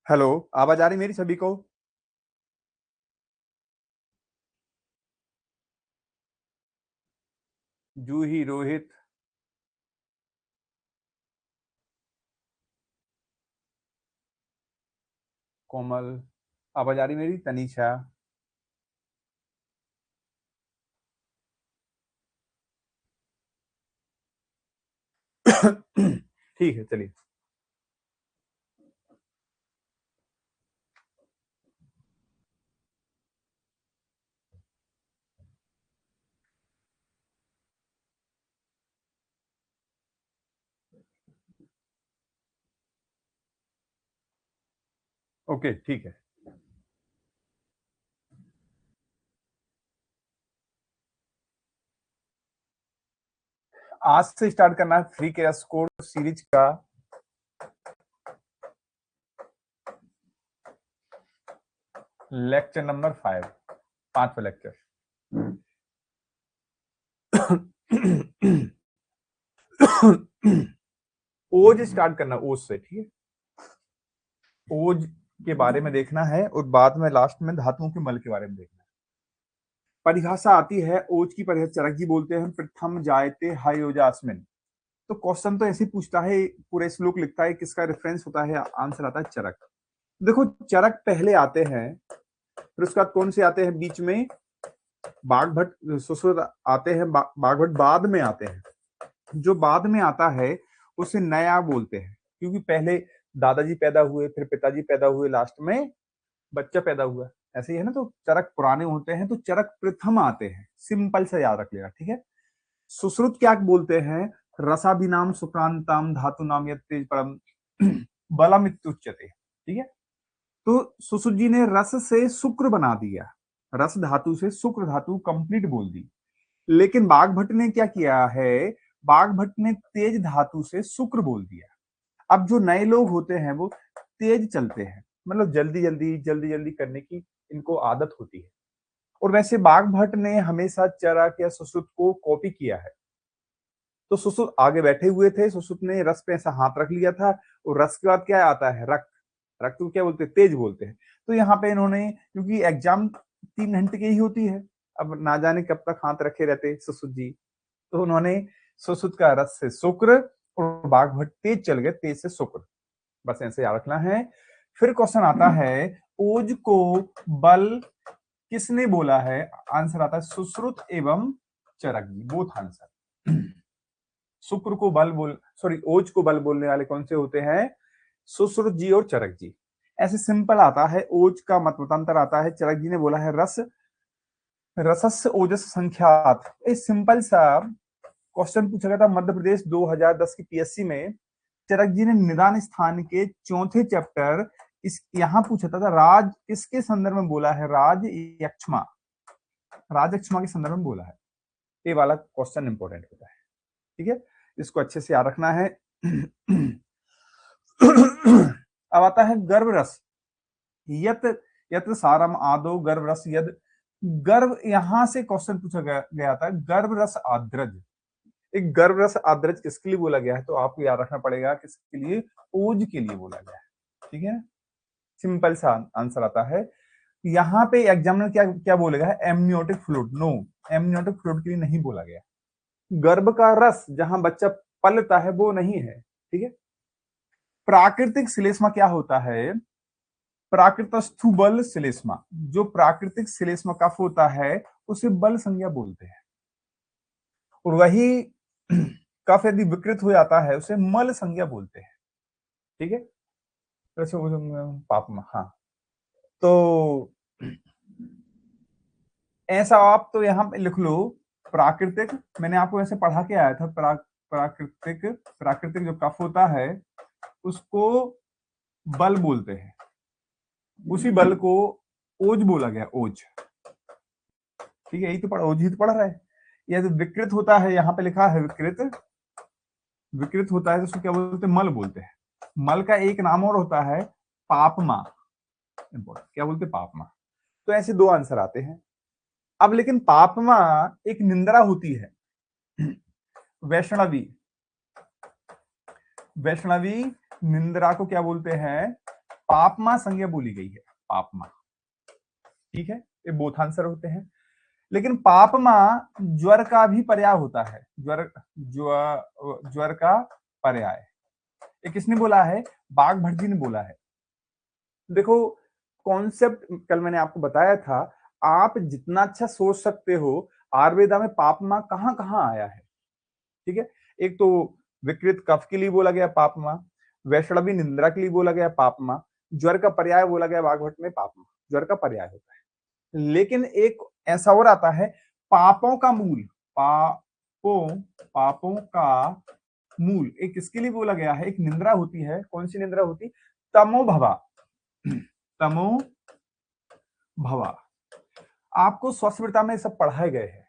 Hello, आवाज आ रही मेरी सभी को? जूही, रोहित, कोमल, आवाज आ रही मेरी? तनीषा। ठीक है, चलिए। ओके, ठीक है। आज से स्टार्ट करना है फ्री क्रैश कोर्स सीरीज का लेक्चर नंबर 5, 5वां लेक्चर। ओज स्टार्ट करना, ओज से, ठीक है। ओज के बारे में देखना है और बाद में लास्ट में धातुओं के मल के बारे में देखना है। परिभाषा आती है, ओज की परिभाषा चरक जी बोलते हैं प्रथम जायते हायोजास्मिन। तो क्वेश्चन तो ऐसे ही पूछता है, पूरे श्लोक लिखता है, किसका रेफरेंस होता है, आंसर आता है चरक। देखो, चरक पहले आते हैं, फिर उसके बाद कौन से आते हैं बीच में? बाघभट्ट, सुश्रुत आते हैं, बाघभट्ट बाद में आते हैं। जो बाद में आता है उसे नया बोलते हैं, क्योंकि पहले दादाजी पैदा हुए, फिर पिताजी पैदा हुए, लास्ट में बच्चा पैदा हुआ। ऐसे ही है ना। तो चरक पुराने होते हैं, तो चरक प्रथम आते हैं। सिंपल से याद रख लेगा, ठीक है। सुश्रुत क्या बोलते हैं? रसाभिनाम सुक्रांताम धातु नाम यत् तेज परम बलम इत्युच्यते, ठीक है। तो सुश्रुत जी ने रस से शुक्र बना दिया, रस धातु से शुक्र धातु कंप्लीट बोल दी। लेकिन बाघभट्ट ने क्या किया है? बाघभट्ट ने तेज धातु से शुक्र बोल दिया। अब जो नए लोग होते हैं वो तेज चलते हैं, मतलब जल्दी जल्दी जल्दी जल्दी करने की इनको आदत होती है। और वैसे बाघभट्ट ने हमेशा चरक या सुश्रुत को कॉपी किया है। तो सुश्रुत आगे बैठे हुए थे, सुश्रुत ने रस पे ऐसा हाथ रख लिया था, और रस के बाद क्या आता है? रक्त। रक्त को क्या बोलते हैं? तेज बोलते हैं। तो यहाँ पे इन्होंने, क्योंकि एग्जाम 3 घंटे की ही होती है, अब ना जाने कब तक हाथ रखे रहते सुश्रुत जी, तो उन्होंने सुश्रुत का रस से शुक्र और बाघभट्ट तेज चल गए, तेज से शुक्र। बस ऐसे याद रखना है। फिर क्वेश्चन आता है, ओज को बल किसने बोला है? आंसर आता है सुश्रुत एवं चरक जी, बोथ आंसर। शुक्र को बल बोल, सॉरी, ओज को बल बोलने वाले कौन से होते हैं? सुश्रुत जी और चरक जी। ऐसे सिंपल आता है, ओज का मतमतांतर आता है, चरक जी ने बोला है रस, रसस्य ओजस संख्यात। इस सिंपल सा क्वेश्चन पूछा गया था मध्य प्रदेश 2010 की पीएससी में। चरक जी ने निदान स्थान के चौथे चैप्टर, इस यहां पूछा था राज किसके संदर्भ में बोला है? राज यक्ष्मा, राज यक्ष्मा के संदर्भ में बोला है। ये वाला क्वेश्चन इंपॉर्टेंट होता है, ठीक है। इसको अच्छे से याद रखना है। अब आता है गर्भ रस। यत यत सारम आदो गर्भ रस यद। गर्भ, यहां से क्वेश्चन पूछा गया था, गर्भ रस आद्रज। एक गर्भ रस आद्रज किसके लिए बोला गया है? तो आपको याद रखना पड़ेगा किसके लिए? ओज के लिए बोला गया है, ठीक है। सिंपल सा आंसर आता है। यहाँ पे एग्जामिनर क्या क्या बोलेगा? Amniotic fluid. No, amniotic fluid के लिए नहीं बोला गया। गर्भ का रस जहां बच्चा पलता है वो नहीं है, ठीक है। प्राकृतिक श्लेष्मा क्या होता है? प्राकृतस्थु बल श्लेष्मा। जो प्राकृतिक श्लेष्मा कफ होता है उसे बल संज्ञा बोलते हैं, और वही कफ यदि विकृत हो जाता है उसे मल संज्ञा बोलते हैं, ठीक है। वैसे वो पाप में, हाँ। तो ऐसा आप तो यहाँ पे लिख लो, प्राकृतिक, मैंने आपको ऐसे पढ़ा के आया था, प्राकृतिक, प्राकृतिक जो कफ होता है उसको बल बोलते हैं। उसी बल को ओज बोला गया, ओज, ठीक है। यही तो पढ़ा, ओज ही तो पढ़ रहा है। यह जो विकृत होता है, यहाँ पे लिखा है विकृत, विकृत होता है तो उसको क्या बोलते हैं? मल बोलते हैं। मल का एक नाम और होता है पापमा, क्या बोलते हैं? पापमा। तो ऐसे दो आंसर आते हैं। अब लेकिन पापमा एक निंद्रा होती है, वैष्णवी, वैष्णवी निंद्रा को क्या बोलते हैं? पापमा संज्ञा बोली गई है, पापमा। ठीक है, ये बोथ आंसर होते हैं। लेकिन पापमा ज्वर का भी पर्याय होता है, ज्वर का पर्याय। ये किसने बोला है? बाघ भट्ट जी ने बोला है। देखो कॉन्सेप्ट कल मैंने आपको बताया था, आप जितना अच्छा सोच सकते हो आयुर्वेदा में पापमा कहां कहां आया है। ठीक है, एक तो विकृत कफ के लिए बोला गया पापमा, वैष्णवी निंद्रा के लिए बोला गया पापमा, ज्वर का पर्याय बोला गया बाघ भट्ट में पापमा, ज्वर का पर्याय होता है। लेकिन एक ऐसा और आता है पापों का मूल, पापों का मूल एक किसके लिए बोला गया है? एक निंद्रा होती है, कौन सी निंद्रा होती? तमो भवा, तमो भवा। आपको स्वास्थ्यवृत्ता में सब पढ़ाए गए हैं,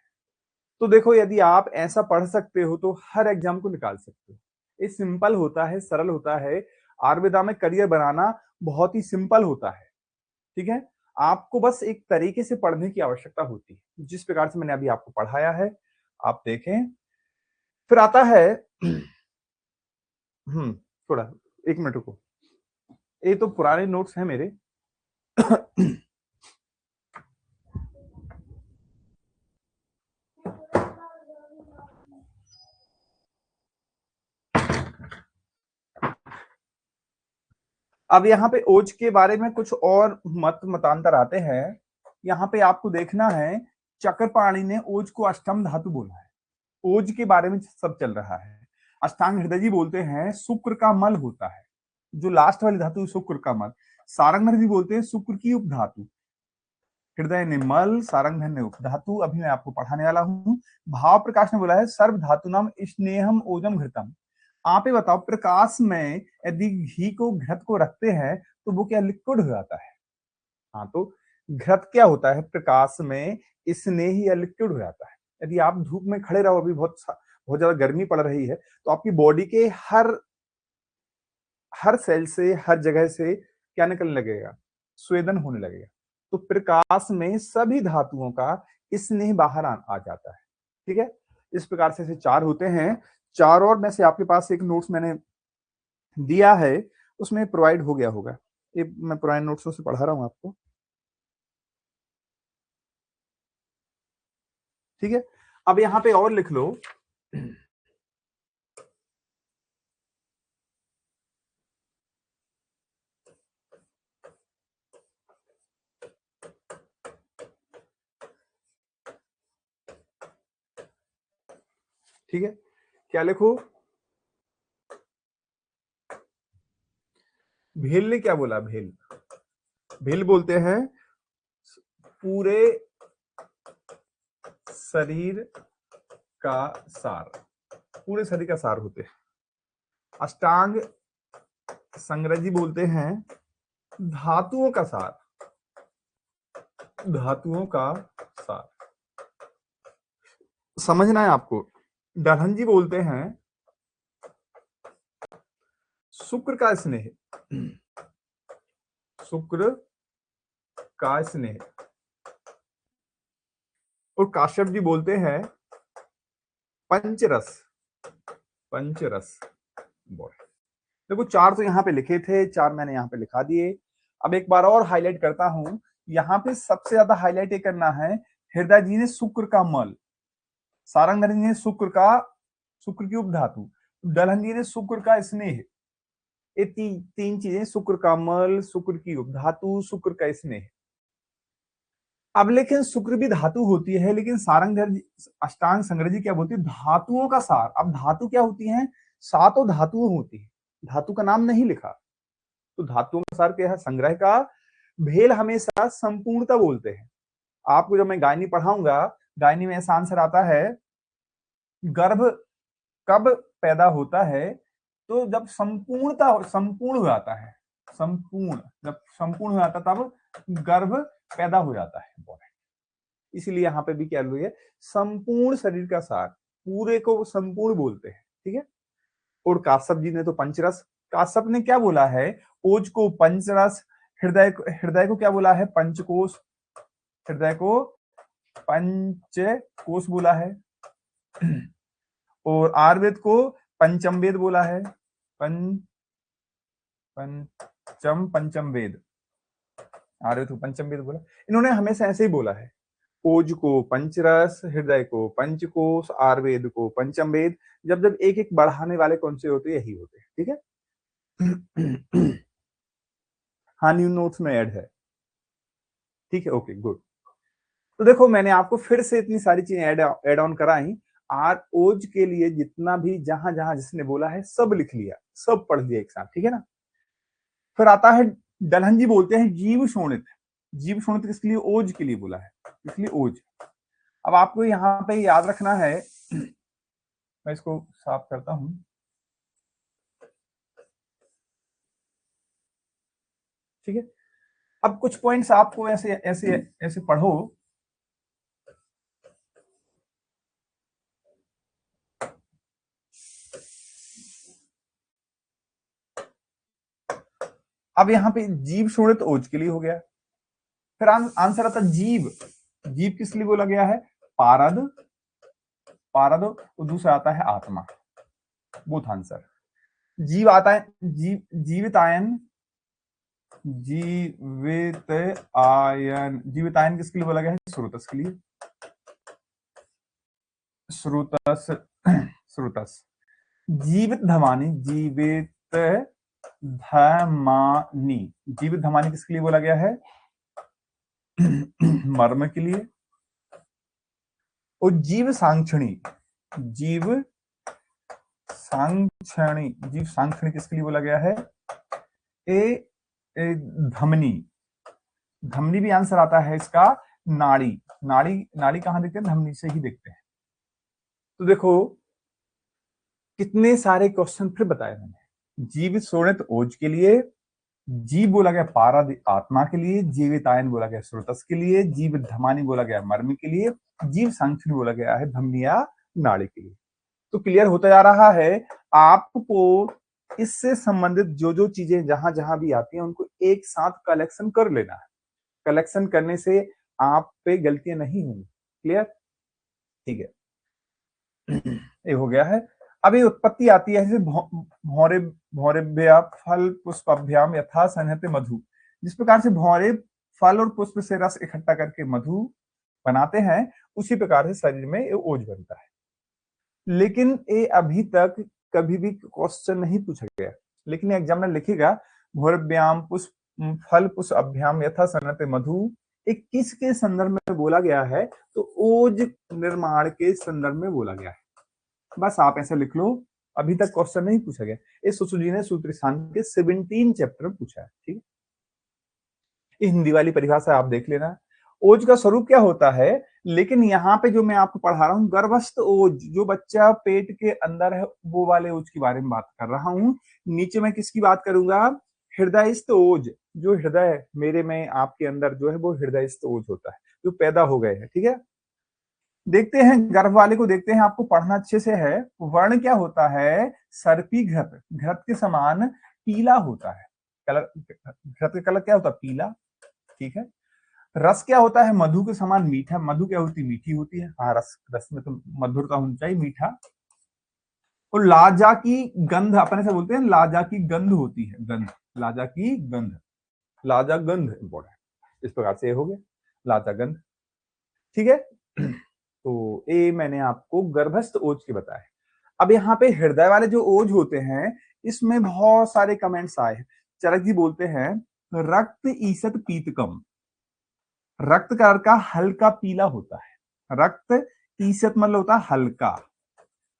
तो देखो यदि आप ऐसा पढ़ सकते हो तो हर एग्जाम को निकाल सकते हो। ये सिंपल होता है, सरल होता है। आयुर्वेदा में करियर बनाना बहुत ही सिंपल होता है। ठीक है, आपको बस एक तरीके से पढ़ने की आवश्यकता होती है, जिस प्रकार से मैंने अभी आपको पढ़ाया है आप देखें। फिर आता है थोड़ा 1 मिनट रुको, ये तो पुराने नोट्स हैं मेरे। अब यहाँ पे ओज के बारे में कुछ और मतांतर आते हैं। यहाँ पे आपको देखना है, चक्रपाणी ने ओज को अष्टम धातु बोला है। ओज के बारे में सब चल रहा है। अष्टांग हृदय जी बोलते हैं शुक्र का मल होता है, जो लास्ट वाली धातु शुक्र का मल। सारंगधर जी बोलते हैं शुक्र की उपधातु। हृदय ने मल, सारंगधर ने उपधातु। अभी मैं आपको पढ़ाने वाला हूँ। भाव प्रकाश ने बोला है सर्व धातु नाम स्नेहम ओजम घृतम। आप ही बताओ, प्रकाश में यदि घी को घृत को रखते हैं तो वो क्या लिक्विड हो जाता है? हाँ, तो घृत क्या होता है? प्रकाश में स्नेह या लिक्विड हो जाता है। यदि आप धूप में खड़े रहो, अभी बहुत ज्यादा गर्मी पड़ रही है, तो आपकी बॉडी के हर सेल से, हर जगह से क्या निकलने लगेगा? स्वेदन होने लगेगा। तो प्रकाश में सभी धातुओं का स्नेह बाहर आ जाता है। ठीक है, इस प्रकार से 4 होते हैं। 4 और में से आपके पास एक नोट्स मैंने दिया है, उसमें प्रोवाइड हो गया होगा। ये मैं पुराने नोट्सों से पढ़ा रहा हूं आपको। ठीक है, अब यहां पे और लिख लो। ठीक है, क्या लिखो? भेल ने क्या बोला? भेल, भेल बोलते हैं पूरे शरीर का सार, पूरे शरीर का सार होते हैं। अष्टांग संग्रह जी बोलते हैं धातुओं का सार, धातुओं का सार। समझना है आपको। दलहन जी बोलते हैं शुक्र का स्नेह, शुक्र का स्नेह। और काश्यप जी बोलते हैं पंचरस, पंचरस। देखो 4 तो यहाँ पे लिखे थे, 4 मैंने यहाँ पे लिखा दिए। अब एक बार और हाईलाइट करता हूं। यहाँ पे सबसे ज्यादा हाईलाइट ये करना है, हृदय जी ने शुक्र का मल, सारंगधर जी ने शुक्र की उपधातु, दलहन जी ने शुक्र का स्नेह। ये तीन चीजें, शुक्र का मल, शुक्र की उपधातु, शुक्र का स्नेह। अब लेकिन शुक्र भी धातु होती है, लेकिन सारंगधर अष्टांग संग्रह जी क्या बोलती है? धातुओं का सार। अब धातु क्या होती है? 7 धातुओं होती है, धातु का नाम नहीं लिखा। तो धातुओं का सार क्या है? संग्रह का। भेल हमेशा संपूर्णता बोलते हैं। आपको जब मैं गायनी पढ़ाऊंगा, गायनी में ऐसा आंसर आता है, गर्भ कब पैदा होता है? तो जब संपूर्ण हो जाता है, संपूर्ण, जब संपूर्ण हो जाता तब गर्भ पैदा हो जाता है। इसलिए यहाँ पे भी क्या हुई है? संपूर्ण शरीर का सार, पूरे को संपूर्ण बोलते हैं। ठीक है, और काश्यप जी ने तो पंचरस। काश्यप ने क्या बोला है? ओज को पंचरस, हृदय को क्या बोला है? पंचकोश, हृदय को पंचकोश बोला है। और आयुर्वेद को पंचम वेद बोला है। पंच चम पंचम वेद, आर्य तो पंचम वेद बोला, इन्होंने हमेशा ऐसे ही बोला है। ओज को पंचरस, हृदय को पंचकोश, आयुर्वेद को पंचम वेद। जब जब एक एक बढ़ाने वाले कौन से होते हैं, यही होते हैं, ठीक है। हाँ, न्यू नोट्स में ऐड है, ठीक है, ओके गुड। तो देखो मैंने आपको फिर से इतनी सारी चीजें ऐड ऑन कराई। आर ओज के लिए जितना भी जहां जहां जिसने बोला है सब लिख लिया, सब पढ़ लिया एक साथ, ठीक है ना। फिर आता है दलहन बोलते हैं जीव शोणित। जीव शोणित किसके लिए, ओज के लिए बोला है, इसलिए ओज। अब आपको यहाँ पे याद रखना है, मैं इसको साफ करता हूं, ठीक है। अब कुछ पॉइंट्स आपको ऐसे ऐसे ऐसे पढ़ो। अब यहाँ पे जीव शोणित ओज के लिए हो गया। फिर आंसर आता जीव। जीव किस लिए बोला गया है, पारद, पारद, और दूसरा आता है आत्मा, बोथ आंसर। जीव आता है जीवितायन, जीवित आयन, जीवितायन किसके लिए बोला गया है, श्रुतस के लिए, श्रुतस, श्रुतस। जीवित धमानी, जीवित धमानी, जीवित धमानी किसके लिए बोला गया है, मर्म के लिए। और जीव सांक्षणी, जीव सांक्षणी, जीव सांक्षणी किसके लिए बोला गया है, ए धमनी। धमनी भी आंसर आता है इसका, नाड़ी, नाड़ी, नाड़ी कहां देखते हैं, धमनी से ही देखते हैं। तो देखो कितने सारे क्वेश्चन फिर बताए मैंने। जीवित शोणित ओज के लिए, जीव बोला गया पारद आत्मा के लिए, जीवितायन बोला गया श्रोतस के लिए, जीव धमानी बोला गया मर्म के लिए, जीव सांक्षणी बोला गया है धमनी या नाड़ी के लिए। तो क्लियर होता जा रहा है आपको। इससे संबंधित जो जो चीजें जहां जहां भी आती हैं उनको एक साथ कलेक्शन कर लेना है। कलेक्शन करने से आप पे गलतियां नहीं होंगी। क्लियर, ठीक है। ये हो गया है। अब ये उत्पत्ति आती है जैसे भौरे, भौरेभ्या फल पुष्पाभ्याम यथा संहते मधु। जिस प्रकार से भौरे फल और पुष्प से रस इकट्ठा करके मधु बनाते हैं, उसी प्रकार से शरीर में ये ओज बनता है। लेकिन ये अभी तक कभी भी क्वेश्चन नहीं पूछा गया, लेकिन एग्जामिनर लिखेगा भौरभ्याम पुष्प फल पुष्प अभ्याम यथा सनते मधु, एक किसके संदर्भ में बोला गया है, तो ओज निर्माण के संदर्भ में बोला गया है। बस आप ऐसे लिख लो, अभी तक क्वेश्चन नहीं पूछा गया। इस सुसुजी ने सूत्र स्थान के 17 चैप्टर में पूछा है, ठीक है। हिंदी वाली परिभाषा आप देख लेना। ओज का स्वरूप क्या होता है, लेकिन यहाँ पे जो मैं आपको पढ़ा रहा हूँ गर्भस्थ ओज, जो बच्चा पेट के अंदर है वो वाले ओज के बारे में बात कर रहा हूँ। नीचे मैं किसकी बात करूंगा, हृदयस्थ ओज, जो हृदय मेरे में आपके अंदर जो है वो हृदयस्थ ओज होता है, जो पैदा हो गए हैं, ठीक है। देखते हैं गर्भ वाले को, देखते हैं, आपको पढ़ना अच्छे से है। वर्ण क्या होता है, सर्पी घृत, घृत के समान पीला होता है कलर, घृत का कलर क्या होता है, पीला, ठीक है। रस क्या होता है, मधु के समान मीठा, मधु क्या होती है, मीठी होती है, हाँ रस, रस में तो मधुरता होनी चाहिए, मीठा। और लाजा की गंध, अपने से बोलते हैं लाजा की गंध होती है, गंध, लाजा की गंध, लाजा गंध इंपॉर्टेंट। इस प्रकार से हो गया लाजा गंध, ठीक है। तो ये मैंने आपको गर्भस्थ ओज के बताए। अब यहाँ पे हृदय वाले जो ओज होते हैं, इसमें बहुत सारे कमेंट्स आए हैं। चरक जी बोलते हैं रक्त ईसत पीतकम, रक्त कलर का हल्का पीला होता है। रक्त ईसत मतलब होता है हल्का,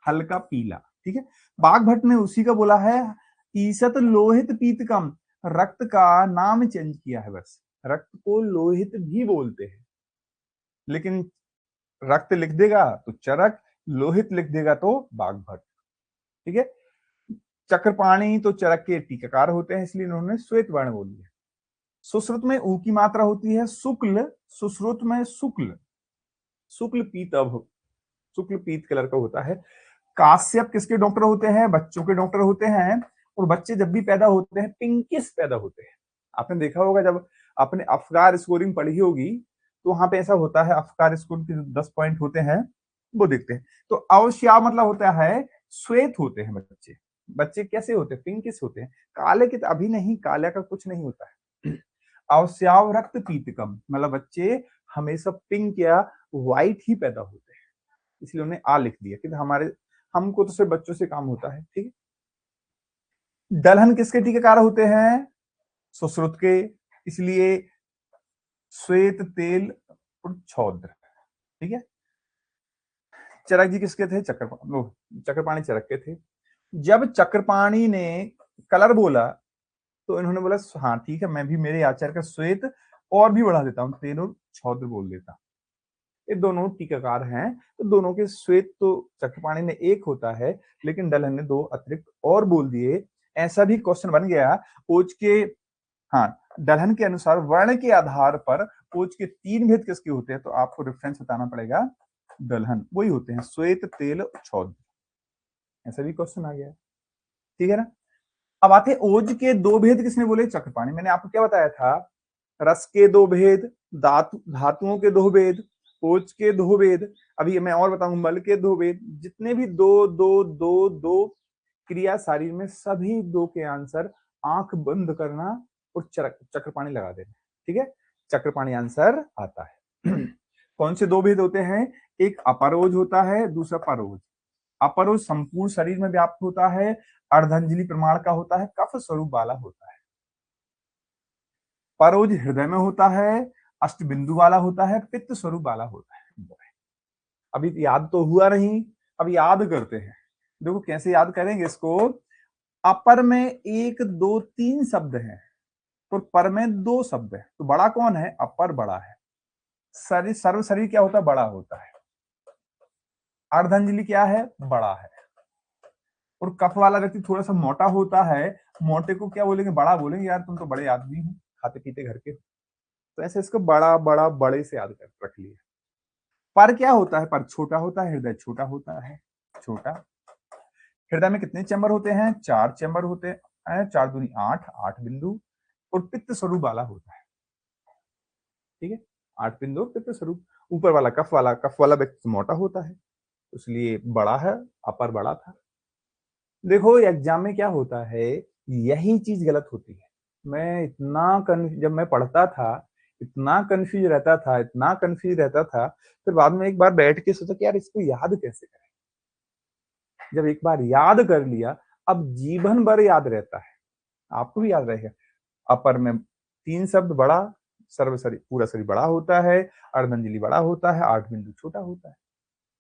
हल्का पीला, ठीक है। बाघभट्ट ने उसी का बोला है ईसत लोहित पीतकम, रक्त का नाम चेंज किया है बस, रक्त को लोहित भी बोलते हैं, लेकिन रक्त लिख देगा तो चरक, लोहित लिख देगा तो बाघभट्ट, ठीक है। चक्रपाणी तो चरक के टीकाकार होते हैं, इसलिए उन्होंने श्वेत वर्ण बोल दिया। सुश्रुत में ऊ की मात्रा होती है शुक्ल, सुश्रुत में शुक्ल, शुक्ल पीत, अब शुक्ल पीत कलर का होता है। काश्यप किसके डॉक्टर होते हैं, बच्चों के डॉक्टर होते हैं, और बच्चे जब भी पैदा होते हैं पिंकिश पैदा होते हैं। आपने देखा होगा जब आपने अफगार स्कोरिंग पढ़ी होगी तो वहां पे ऐसा होता है, अफगार स्कोर के 10 पॉइंट होते हैं वो देखते हैं। तो अवश्या मतलब होता है श्वेत होते हैं बच्चे, बच्चे कैसे होते हैं, पिंकिश होते हैं। काले के अभी नहीं, काले का कुछ नहीं होता है। अवस्याव रक्त पीतकम, मतलब बच्चे हमेशा पिंक या व्हाइट ही पैदा होते हैं, इसलिए उन्हें आ लिख दिया कि हमारे हमको तो सिर्फ बच्चों से काम होता है। ठीक है। दलहन किसके टीकाकार होते हैं? सुश्रुत के, इसलिए श्वेत तेल और छौद्र। ठीक है। चरक जी किसके थे? चक्रपाणी चरक के थे। जब चक्रपाणी ने कलर बोला तो इन्होंने बोला हाँ ठीक है, मैं भी मेरे आचार्य का श्वेत और भी बढ़ा देता हूँ, तेल और छौद्र बोल देता हूँ। ये दोनों टीकाकार हैं, तो दोनों के श्वेत तो चक्रपाणी ने एक होता है, लेकिन दलहन ने दो अतिरिक्त और बोल दिए। ऐसा भी क्वेश्चन बन गया ओज के, हाँ, दलहन के अनुसार वर्ण के आधार पर ओज के 3 भेद किसके होते हैं? तो आपको रेफरेंस बताना पड़ेगा दलहन, वही होते हैं श्वेत तेल छौद्र। ऐसा भी क्वेश्चन आ गया। ठीक है ना। अब आते हैं ओज के 2 भेद किसने बोले? चक्रपाणी। मैंने आपको क्या बताया था? रस के 2 भेद, धातुओं के 2 भेद, ओज के 2 भेद। अभी मैं और बताऊं, मल के 2 भेद। जितने भी दो दो दो दो क्रिया शरीर में, सभी 2 के आंसर आंख बंद करना और चक्रपाणी लगा देना। ठीक है, चक्रपाणी आंसर आता है। कौन से 2 भेद होते हैं? एक अपरोज होता है, दूसरा परोज। अपरोज संपूर्ण शरीर में व्याप्त होता है, अर्धांजलि प्रमाण का होता है, कफ स्वरूप वाला होता है। परोज हृदय में होता है, अष्टबिंदु वाला होता है, पित्त स्वरूप वाला होता है। अभी याद तो हुआ नहीं, अब याद करते हैं। देखो कैसे याद करेंगे इसको। अपर में 1 2 3 शब्द हैं और पर में 2 शब्द है, तो बड़ा कौन है? अपर बड़ा है। शरीर, सर्व शरीर क्या होता है? बड़ा होता है। अर्धांजलि क्या है? बड़ा है। और कफ वाला व्यक्ति थोड़ा सा मोटा होता है, मोटे को क्या बोलेंगे? बड़ा बोलेंगे। यार तुम तो बड़े आदमी हो, खाते पीते घर के। तो ऐसे इसको बड़ा बड़ा बड़े से याद कर रख लिया। पर क्या होता है? पर छोटा होता है, हृदय छोटा होता है, छोटा। हृदय में कितने चैम्बर होते हैं? 4 चैम्बर होते हैं, 4 दूनी 8, 8 बिंदु। और पित्त स्वरूप वाला होता है। ठीक है, 8 बिंदु पित्त स्वरूप। ऊपर वाला कफ वाला व्यक्ति मोटा होता है, इसलिए बड़ा है, अपर बड़ा था। देखो एग्जाम में क्या होता है, यही चीज गलत होती है। मैं जब मैं पढ़ता था इतना कंफ्यूज रहता था, इतना कंफ्यूज रहता था। फिर बाद में एक बार बैठ के सोचा कि यार इसको याद कैसे करें। जब एक बार याद कर लिया, अब जीवन भर याद रहता है। आपको भी याद रहेगा। अपर में 3 शब्द, बड़ा, सर्व शरीर, पूरा शरीर बड़ा होता है, अर्धांजलि बड़ा होता है, 8 बिंदु छोटा होता है।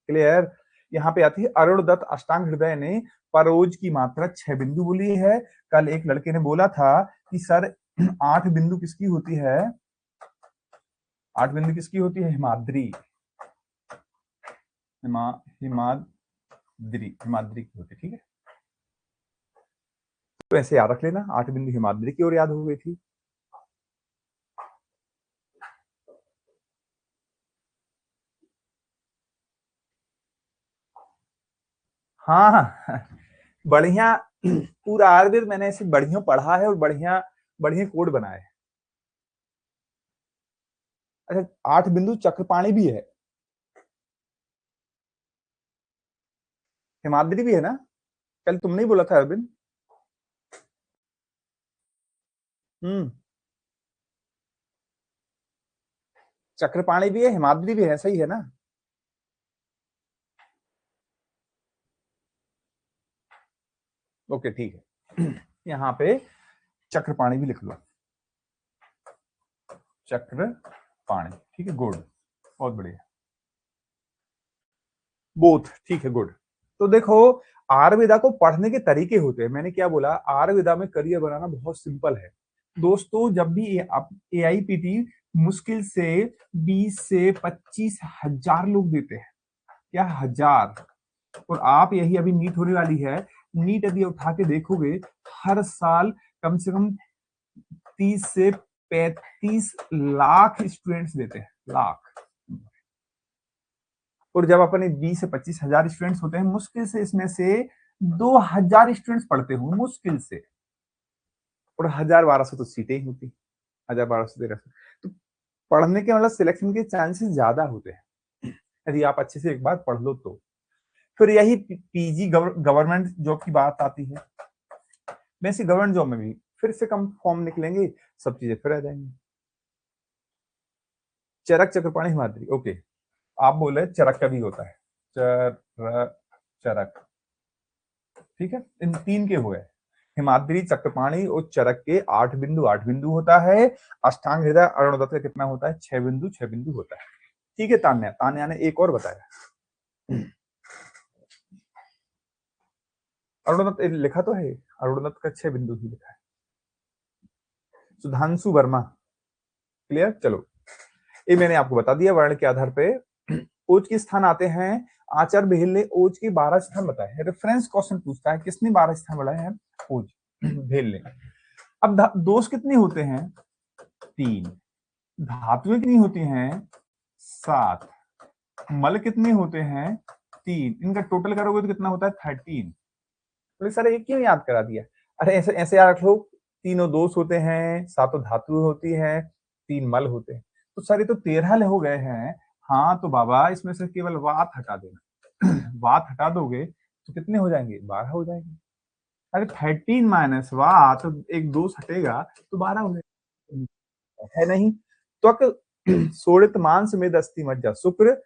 क्लियर। यहाँ पे आती है अरुण दत्त अष्टांग हृदय ने परोज की मात्रा 6 बिंदु बोली है। कल एक लड़के ने बोला था कि सर 8 बिंदु किसकी होती है? 8 बिंदु किसकी होती है? हिमाद्री, हिमाद्री की होती है। ठीक है, तो ऐसे याद रख लेना, 8 बिंदु हिमाद्री की ओर याद हो गई थी। हाँ, बढ़िया। पूरा आयुर्वेद मैंने ऐसे बढ़िया पढ़ा है और बढ़िया बढ़िया कोड बनाए हैं। अच्छा, 8 बिंदु चक्रपाणी भी है, हिमाद्री भी है ना? कल तुमने ही बोला था अरविंद। हम्म, चक्रपाणी भी है, हिमाद्री भी है, सही है ना? ओके ठीक है। यहाँ पे चक्रपाणी भी लिख लो, चक्रपाणी। ठीक है, गुड, बहुत बढ़िया। बोथ, ठीक है, गुड। तो देखो आयुर्वेदा को पढ़ने के तरीके होते हैं। मैंने क्या बोला, आयुर्वेदा में करियर बनाना बहुत सिंपल है दोस्तों। जब भी AIPT मुश्किल से 20 से 25 हजार लोग देते हैं, क्या हजार। और आप यही अभी नीट होने वाली है, नीट यदि उठा के देखोगे, हर साल कम से कम 30 से 35 लाख स्टूडेंट्स देते हैं, लाख। और जब अपने 20 से 25 हजार स्टूडेंट्स होते हैं, मुश्किल से इसमें से 2000 स्टूडेंट्स पढ़ते हो, मुश्किल से। और 1000-1200 तो सीटें ही होती, 1000-1200 तो पढ़ने के मतलब सिलेक्शन के चांसेस ज्यादा होते हैं यदि आप अच्छे से एक बार पढ़ लो तो। फिर यही PG गवर्नमेंट जॉब की बात आती है। वैसे गवर्नमेंट जॉब में भी फिर से कम फॉर्म निकलेंगे, सब चीजें फिर आ जाएंगी। चरक, चक्रपाणी, हिमाद्री, ओके। आप बोले चरक का भी होता है, चरक, ठीक है, इन तीन के हुए। हिमाद्री, चक्रपाणी और चरक के 8 बिंदु होता है। अष्टांग हृदय अरुणोदत्त का कितना होता है? 6 बिंदु होता है। ठीक है। तान्या ने एक और बताया, अरुणोदत्त लिखा तो है, अरुणोदत्त का 6 बिंदु ही लिखा है। सुधांशु वर्मा, क्लियर। चलो, ये मैंने आपको बता दिया वर्ण के आधार पे ओज के स्थान आते हैं। आचार्य बेहल ने ओज के 12 स्थान बताए हैं। रेफरेंस क्वेश्चन पूछता है किसने 12 स्थान बताए हैं? ओज बेहल ने। अब दोष कितने होते हैं? 3। धातुएं कितनी होती हैं? 7। मल कितने होते हैं? 3। इनका टोटल करोगे तो कितना होता है? 13। तो सर एक क्यों याद करा दिया? अरे ऐसे ऐसे याद रखो, तीनों दोष होते हैं, 7 धातु होती है, 3 मल होते हैं, तो सारे तो 13 हो गए हैं। हाँ तो बाबा इसमें से केवल वात हटा देना वात हटा दोगे तो कितने हो जाएंगे? 12 हो जाएंगे। अरे 13 माइनस वात, एक दोष हटेगा तो 12 हो जाएंगे, है नहीं? त्वक सोड़ित मांस में दस्ती मज्जा शुक्र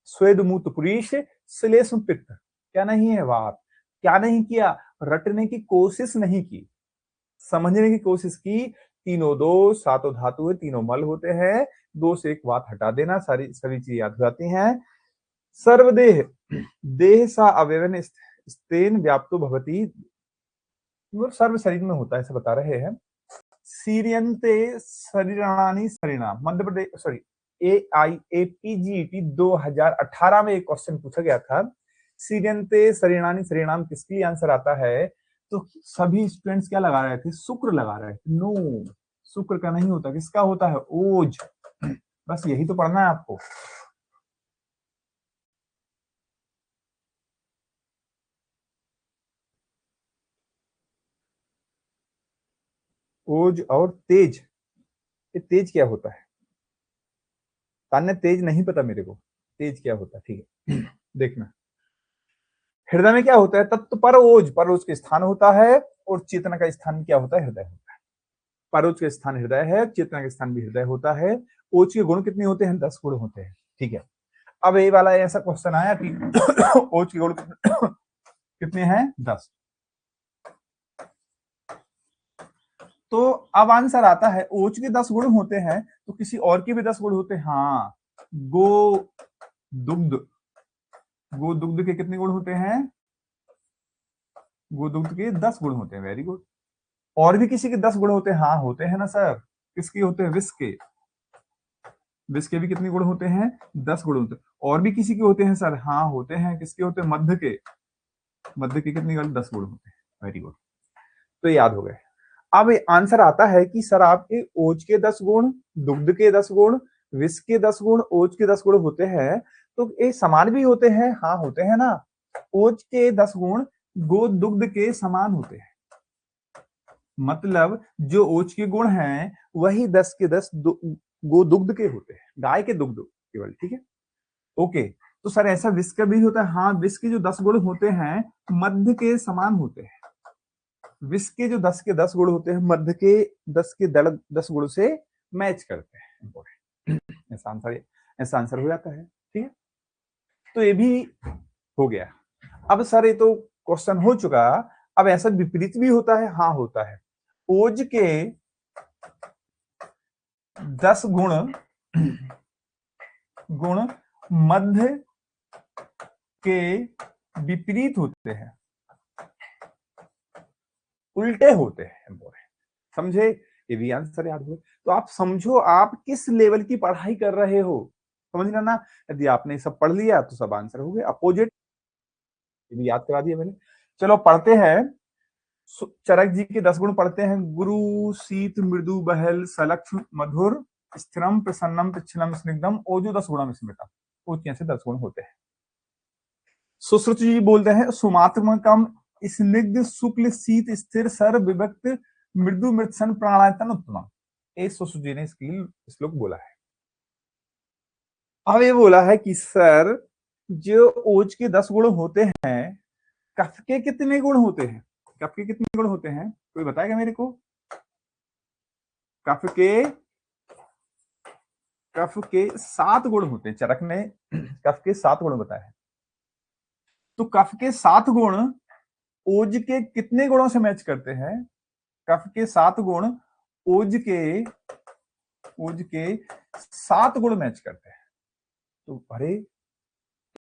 स्वेद मूत पुरीश श्लेष्म पित्त। क्या नहीं है? वात। क्या नहीं किया? रटने की कोशिश नहीं की, समझने की कोशिश की। तीनों दो, 7 धातु है, तीनों मल होते हैं, 2 से 1 वात हटा देना, सारी सभी चीजें याद हो जाती हैं। सर्वदेह देह सा अवयवन स्तेन व्याप्तो भवती, सर्व शरीर में होता है, ऐसे बता रहे हैं। सीरियंते शरीराणी शरीराम, मध्य प्रदेश सॉरी AIAPGET 2018 में एक क्वेश्चन पूछा गया था, सीरियंते शरीराणी शरीराम किसके लिए आंसर आता है? तो सभी स्टूडेंट्स क्या लगा रहे थे? शुक्र लगा रहे थे। नो, शुक्र का नहीं होता, किसका होता है? ओज। बस यही तो पढ़ना है आपको। ओज और तेज, ये तेज क्या होता है? तान्या तेज नहीं पता मेरे को, तेज क्या होता है? ठीक है देखना, हृदय में क्या होता है? तत्व पर ओज, पर ओज के स्थान होता है, और चेतना का स्थान क्या होता है? हृदय होता है। परोज का स्थान हृदय है, चेतना का स्थान भी हृदय होता है। ओज के गुण कितने होते हैं? 10 गुण होते हैं। ठीक है। अब ये वाला ऐसा क्वेश्चन आया कि ओज के गुण कितने हैं? 10। तो अब आंसर आता है ओज के 10 गुण होते हैं, तो किसी और के भी 10 गुण होते हैं। हाँ, गो दुग्ध, गो दुग्ध के कितने गुण होते हैं? गो दुग्ध के 10 गुण होते हैं। Very good. और भी किसी के 10 गुण होते हैं? हाँ होते हैं ना सर। किसके होते हैं? विष के। विष के भी कितने गुण होते हैं? 10 गुण होते हैं। और भी किसी के होते हैं सर? हाँ होते हैं। किसके होते हैं? मध्य के। मध्य के कितने गुण? 10 गुण होते हैं। वेरी गुड, तो याद हो गए। अब आंसर आता है कि सर आपके ओज के 10 गुण, दुग्ध के 10 गुण, विष के 10 गुण, ओज के 10 गुण होते हैं, तो ये समान भी होते हैं? हाँ होते हैं ना। ओज के 10 गुण गो दुग्ध के समान होते हैं, मतलब जो ओज के गुण हैं वही 10 के 10 गो दुग्ध के होते हैं, गाय के दुग्ध केवल। ठीक है, ओके। तो सर ऐसा विष का भी होता है? हाँ, विष के जो 10 गुण होते हैं मध्य के समान होते हैं। विष के जो 10 के 10 गुण होते हैं मध्य के 10 के 10 गुण से मैच करते हैं। ऐसा आंसर हो जाता है। ठीक है, तो ये भी हो गया। अब सर ये तो क्वेश्चन हो चुका, अब ऐसा विपरीत भी होता है? हाँ होता है। ओज के 10 गुण मध्य के विपरीत होते हैं, उल्टे होते हैं। समझे? ये भी आंसर याद हो। तो आप समझो आप किस लेवल की पढ़ाई कर रहे हो, समझना ना। यदि आपने सब पढ़ लिया तो सब आंसर हो गए। अपोजिट ये भी याद करा दिया मैंने। चलो पढ़ते हैं, चरक जी के 10 गुण पढ़ते हैं। गुरु शीत मृदु बहल सलक्ष्म मधुर स्थिरम प्रसन्नम पिछलम स्निग्धम, ओजो 10 गुणम स्मृतम। ओज के 10 गुण होते हैं। सुश्रुत जी बोलते हैं सुमात्मकम स्निग्ध शुक्ल शीत स्थिर सर विभक्त मृदु मृत्सन प्राणायतन उत्तम। ए सुश्रुत जी ने श्लोक बोला है। अब ये बोला है कि सर जो ओज के 10 गुण होते हैं, कफ के कितने गुण होते हैं? कफ के कितने गुण होते हैं, कोई बताएगा मेरे को? कफ के 7 गुण होते हैं। चरक ने कफ के 7 गुण बताए हैं। तो कफ के 7 गुण ओज के कितने गुणों से मैच करते हैं? कफ के 7 गुण ओज के 7 गुण मैच करते हैं। तो अरे,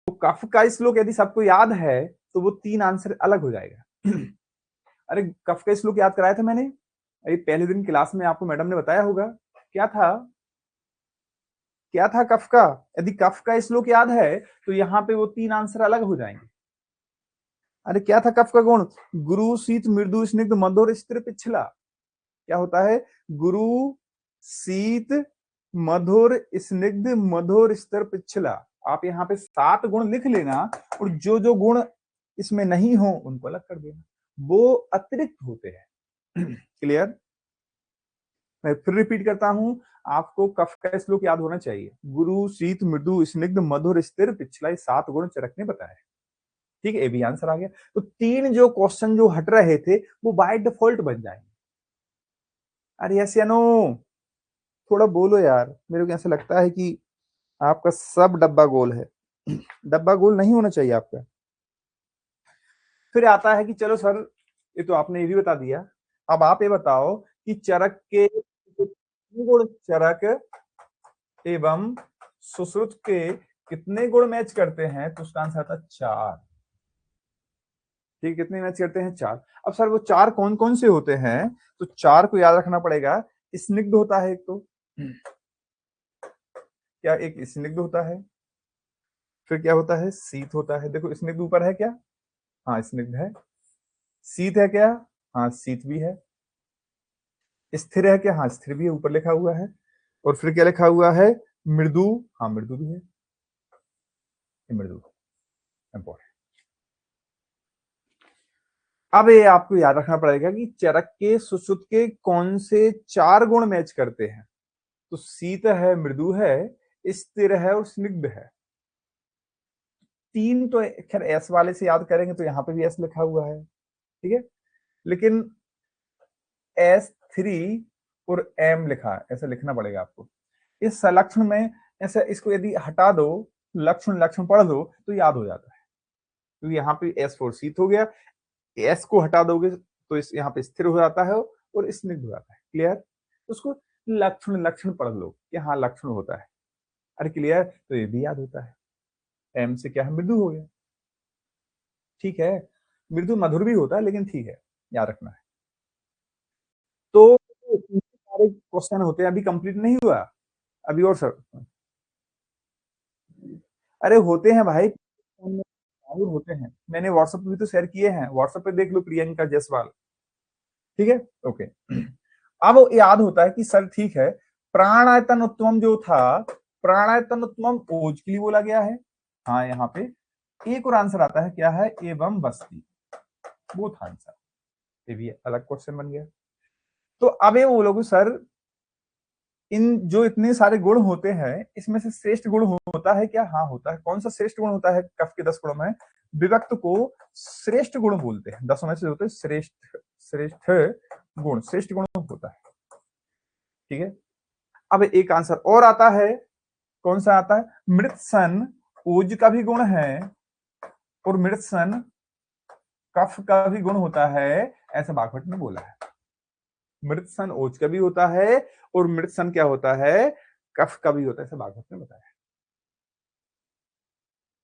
तो कफ का श्लोक यदि सबको याद है तो वो 3 आंसर अलग हो जाएगा। अरे, कफ का श्लोक याद कराया था मैंने, अरे पहले दिन क्लास में आपको मैडम ने बताया होगा। क्या था कफ का? यदि कफ का श्लोक याद है तो यहाँ पे वो 3 आंसर अलग हो जाएंगे। अरे क्या था कफ का गुण? गुरु, शीत, मृदु, स्निग्ध, मधुर, स्थिर, पिछला। क्या होता है? गुरु, शीत, मधुर, स्निग्ध, मधुर, स्थिर, पिछला। आप यहाँ पे 7 गुण लिख लेना और जो जो गुण इसमें नहीं हो उनको अलग कर देना, वो अतिरिक्त होते हैं। क्लियर? मैं फिर रिपीट करता हूं, आपको कफ का श्लोक याद होना चाहिए। गुरु, शीत, मृदु, स्निग्ध, मधुर, स्थिर, पिछला, 7 गुण चरक ने बताया। ठीक है, ये भी आंसर आ गया। तो 3 जो क्वेश्चन जो हट रहे थे वो बाय डिफॉल्ट बन जाएंगे। अरे यस या नो? थोड़ा बोलो यार, मेरे को ऐसा लगता है कि आपका सब डब्बा गोल है। डब्बा गोल नहीं होना चाहिए आपका। फिर आता है कि चलो सर, ये तो आपने ये भी बता दिया, अब आप ये बताओ कि चरक के गुण, चरक एवं सुश्रुत के कितने गुण मैच करते हैं? तो उसका आंसर था 4। ठीक, कितने मैच करते हैं? 4। अब सर वो 4 कौन कौन से होते हैं? तो 4 को याद रखना पड़ेगा। स्निग्ध होता है एक तो, क्या एक स्निग्ध होता है, फिर क्या होता है? शीत होता है। देखो स्निग्ध ऊपर है क्या? हाँ स्निग्ध है। शीत है क्या? हाँ शीत भी है। स्थिर है क्या? हाँ स्थिर भी है, ऊपर लिखा हुआ है। और फिर क्या लिखा हुआ है? मृदु, हाँ मृदु भी है, ये मृदु इंपॉर्टेंट। अब ये आपको याद रखना पड़ेगा कि चरक के सुश्रुत के कौन से 4 गुण मैच करते हैं? तो शीत है, मृदु है, स्थिर है और स्निग्ध है। 3 तो खैर एस वाले से याद करेंगे तो यहाँ पे भी एस लिखा हुआ है, ठीक है, लेकिन S3 और M लिखा है, ऐसा लिखना पड़ेगा आपको। इस लक्षण में ऐसा, इसको यदि हटा दो, लक्षण लक्षण पढ़ दो तो याद हो जाता है। तो यहाँ पे S4 शीत हो गया, S को हटा दोगे तो इस यहाँ पे स्थिर हो जाता है और स्निग्ध हो जाता है। क्लियर? उसको लक्षण लक्षण पढ़ लो कि हाँ लक्षण होता है। अरे क्लियर? तो ये भी याद होता है। M से क्या है? मृदु हो गया। ठीक है, मृदु मधुर भी होता है लेकिन ठीक है, याद रखना है। तो सारे क्वेश्चन होते हैं, अभी कंप्लीट नहीं हुआ, अभी और सर अरे होते हैं भाई, जरूर होते हैं। मैंने व्हाट्सएप पे भी तो शेयर किए हैं, व्हाट्सएप पे देख लो, प्रियंका जायसवाल। ठीक है, ओके। अब याद होता है कि सर ठीक है, प्राणायतन उत्तम जो था, प्राणायतन उत्तम ओज के लिए बोला गया है। हाँ यहाँ पे एक और आंसर आता है, क्या है? एवं बस्ती, वो था आंसर। ये भी अलग क्वेश्चन बन गया। तो अब ये बोलोगे सर, इन जो इतने सारे गुण होते हैं इसमें से श्रेष्ठ गुण होता है क्या? हाँ होता है। कौन सा श्रेष्ठ गुण होता है? कफ के 10 गुणों में विभक्त को श्रेष्ठ गुण बोलते हैं। 10 में से होते हैं श्रेष्ठ, श्रेष्ठ गुण, श्रेष्ठ गुण होता है। ठीक है, अब एक आंसर और आता है, कौन सा आता है? मृतसन ओज का भी गुण है और मृतसन कफ का भी गुण होता है, ऐसा बागभट्ट ने बोला है। मृतसन ओज का भी होता है और मृतसन क्या होता है? कफ का भी होता है, ऐसा बागभट्ट ने बताया।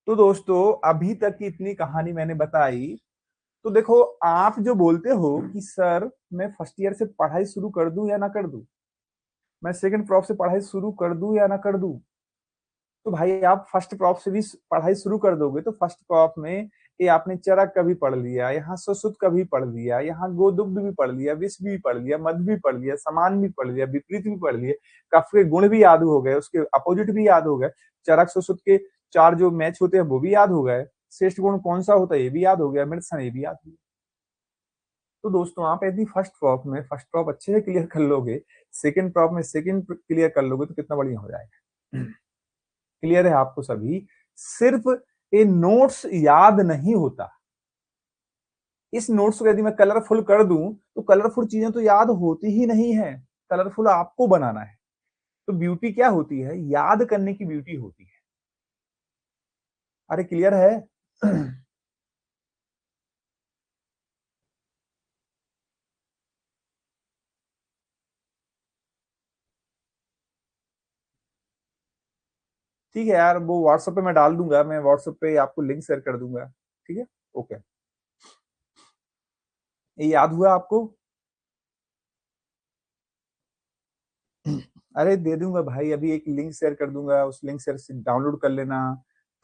तो दोस्तों अभी तक की इतनी कहानी मैंने बताई। तो देखो, आप जो बोलते हो कि सर मैं फर्स्ट ईयर से पढ़ाई शुरू कर दूं या ना कर दूं, मैं सेकंड प्रॉप से पढ़ाई शुरू कर दूं या ना कर दूं, तो भाई आप फर्स्ट प्रॉप से भी पढ़ाई शुरू कर दोगे तो फर्स्ट प्रॉप में ये आपने चरक का भी पढ़ लिया, यहाँ सुश्रुत का भी पढ़ लिया, यहाँ गोदुग्ध भी पढ़ लिया, विष भी पढ़ लिया, मध भी पढ़ लिया, समान भी पढ़ लिया, विपरीत भी पढ़ लिया, कफ के गुण भी याद हो गए, उसके अपोजिट भी याद हो गए, चरक सुश्रुत के 4 जो मैच होते हैं वो भी याद हो गए, श्रेष्ठ गुण कौन सा होता है ये भी याद हो गया, मृतसन ये भी याद हो गया। तो दोस्तों आप यदि फर्स्ट प्रॉप में फर्स्ट प्रॉप अच्छे से क्लियर कर लोगे, सेकंड प्रॉप में सेकंड क्लियर कर लोगे तो कितना बढ़िया हो जाएगा। क्लियर है आपको सभी? सिर्फ ये नोट्स याद नहीं होता, इस नोट्स को यदि मैं कलरफुल कर दूं तो कलरफुल चीजें तो याद होती ही नहीं है, कलरफुल आपको बनाना है। तो ब्यूटी क्या होती है, याद करने की ब्यूटी होती है। अरे क्लियर है? ठीक है यार, वो व्हाट्सएप पे मैं डाल दूंगा, मैं व्हाट्सएप पे आपको लिंक शेयर कर दूंगा। ठीक है, ओके। ये याद हुआ आपको? अरे दे दूंगा भाई, अभी एक लिंक शेयर कर दूंगा, उस लिंक से डाउनलोड कर लेना,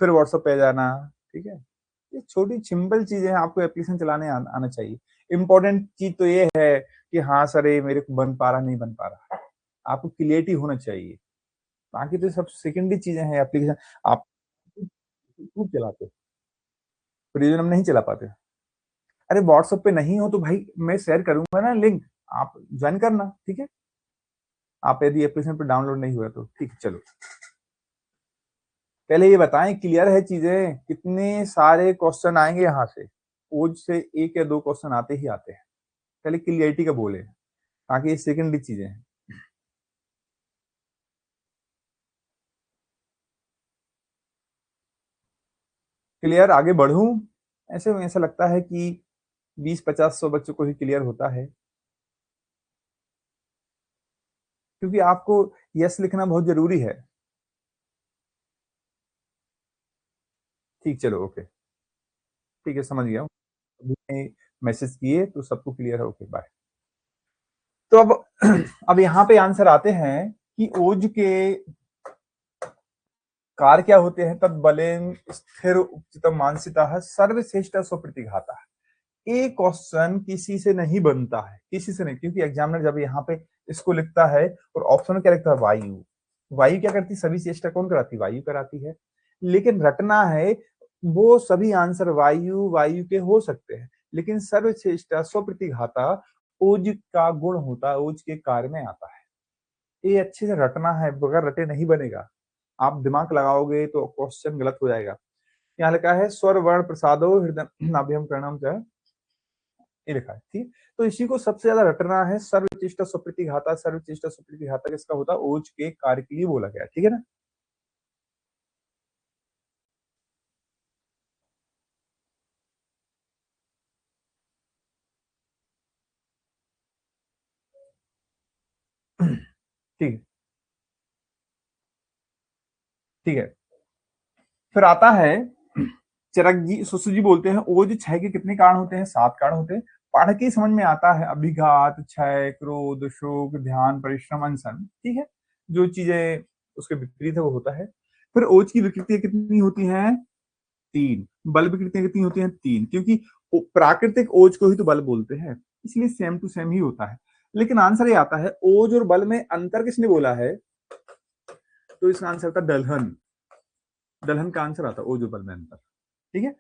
फिर व्हाट्सएप पे जाना। ठीक है, ये छोटी सिंपल चीजें हैं, आपको एप्लीकेशन चलाने आना चाहिए। इंपॉर्टेंट चीज तो ये है कि हाँ सर ये मेरे को बन पा रहा नहीं बन पा रहा, आपको क्लियरिटी होना चाहिए। बाकी तो सब सेकेंडरी चीजें हैं। एप्लीकेशन आप खूब चलाते हो, प्रिज्म नहीं चला पाते। अरे व्हाट्सएप पे नहीं हो तो भाई मैं शेयर करूंगा ना लिंक, आप ज्वाइन करना। ठीक है, आप यदि एप्लीकेशन पे डाउनलोड नहीं हुआ तो ठीक है। चलो पहले ये बताएं, क्लियर है चीजें? कितने सारे क्वेश्चन आएंगे यहाँ से, ओज से एक या दो क्वेश्चन आते ही आते हैं। पहले क्लियरिटी का बोले, ताकि ये सेकेंडरी चीजें हैं। क्लियर, आगे बढ़ूं? ऐसे में ऐसा लगता है कि 20-50-100 बच्चों को ही क्लियर होता है, क्योंकि आपको यस लिखना बहुत जरूरी है। ठीक, चलो ओके, ठीक है, समझ गया हूँ। मैसेज किए तो सबको क्लियर है, ओके बाय। तो अब अब यहाँ पे आंसर आते हैं कि ओज के कार क्या होते हैं। तद बलेन स्थिर उच्चतम मानसिता सर्वश्रेष्ठ स्वप्रतिघाता। ये क्वेश्चन किसी से नहीं बनता है, किसी से नहीं, क्योंकि एग्जामिनर जब यहाँ पे इसको लिखता है और ऑप्शन में क्या लिखता है, वायु। वायु क्या करती है, सभी चेष्टा कौन कराती है, वायु कराती है। लेकिन रटना है, वो सभी आंसर वायु वायु के हो सकते हैं, लेकिन सर्वश्रेष्ठ स्वप्रतिघाता ओज का गुण होता है, ओज के कार्य में आता है। ये अच्छे से रटना है, बगैर रटे नहीं बनेगा। आप दिमाग लगाओगे तो क्वेश्चन गलत हो जाएगा। यहाँ लिखा है स्वर वर्ण प्रसादो हृदय नाभ्यम कर्णम च, ये लिखा है। ठीक, तो इसी को सबसे ज्यादा रटना है। सर्वचिष्ट सुप्रतिघाता, सर्वचिष्ट सुप्रतिघाता किसका होता है, ओज के कार्य के लिए बोला गया। ठीक है ना? ठीक, ठीक है। फिर आता है चरक जी, सुसु जी बोलते हैं ओज छह के कितने कारण होते हैं, 7 कारण होते हैं। पढ़ के समझ में आता है, अभिघात, क्षय, क्रोध, शोक, ध्यान, परिश्रम, अनशन। ठीक है, जो चीजें उसके विपरीत है वो होता है। फिर ओज की विकृतियां कितनी होती हैं, 3। बल विकृतियां कितनी होती हैं, 3, क्योंकि प्राकृतिक ओज को ही तो बल बोलते हैं, इसलिए सेम टू सेम ही होता है। लेकिन आंसर ये आता है ओज और बल में अंतर किसने बोला है, तो इसका आंसर था दलहन। दलहन का आंसर आता ओज और बल में अंतर। ठीक है,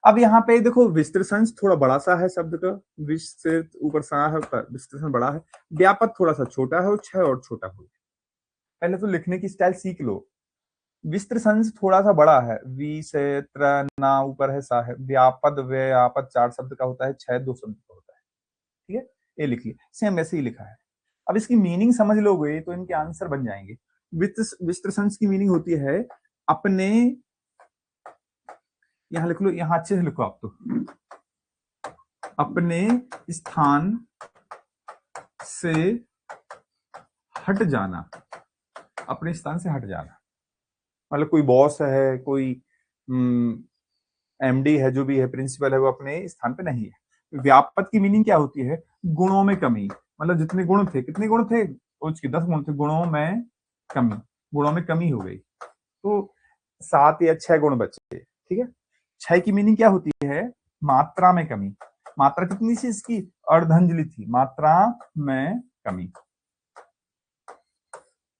अब यहाँ पे देखो विस्तृत थोड़ा बड़ा सा है शब्द का, विस्तृत ऊपर सा है, विस्तृत बड़ा है, व्यापक थोड़ा सा छोटा है और छह और छोटा हो। पहले तो लिखने की स्टाइल सीख लो। विस्तृत थोड़ा सा बड़ा है, वी से ना ऊपर है, सा है। व्यापद व्यापद 4 शब्द का होता है, छह 2 शब्द का होता है। ठीक है, ये लिखिए, सेम वैसे ही लिखा है। अब इसकी मीनिंग समझ लोगे तो इनके आंसर बन जाएंगे। विस्तृत की मीनिंग होती है अपने, यहां लिख लो, यहां अच्छे से लिखो आप तो, अपने स्थान से हट जाना, अपने स्थान से हट जाना। मतलब कोई बॉस है, कोई एमडी है, जो भी है, प्रिंसिपल है, वो अपने स्थान पे नहीं है। व्यापक की मीनिंग क्या होती है, गुणों में कमी। मतलब जितने गुण थे, कितने गुण थे, उसके 10 गुण थे, गुणों में कमी, गुणों में कमी हो गई, तो 7 या 6 गुण बचे। ठीक है, 6 की मीनिंग क्या होती है, मात्रा में कमी। मात्रा कितनी सी इसकी, अर्धंजलि थी, मात्रा में कमी।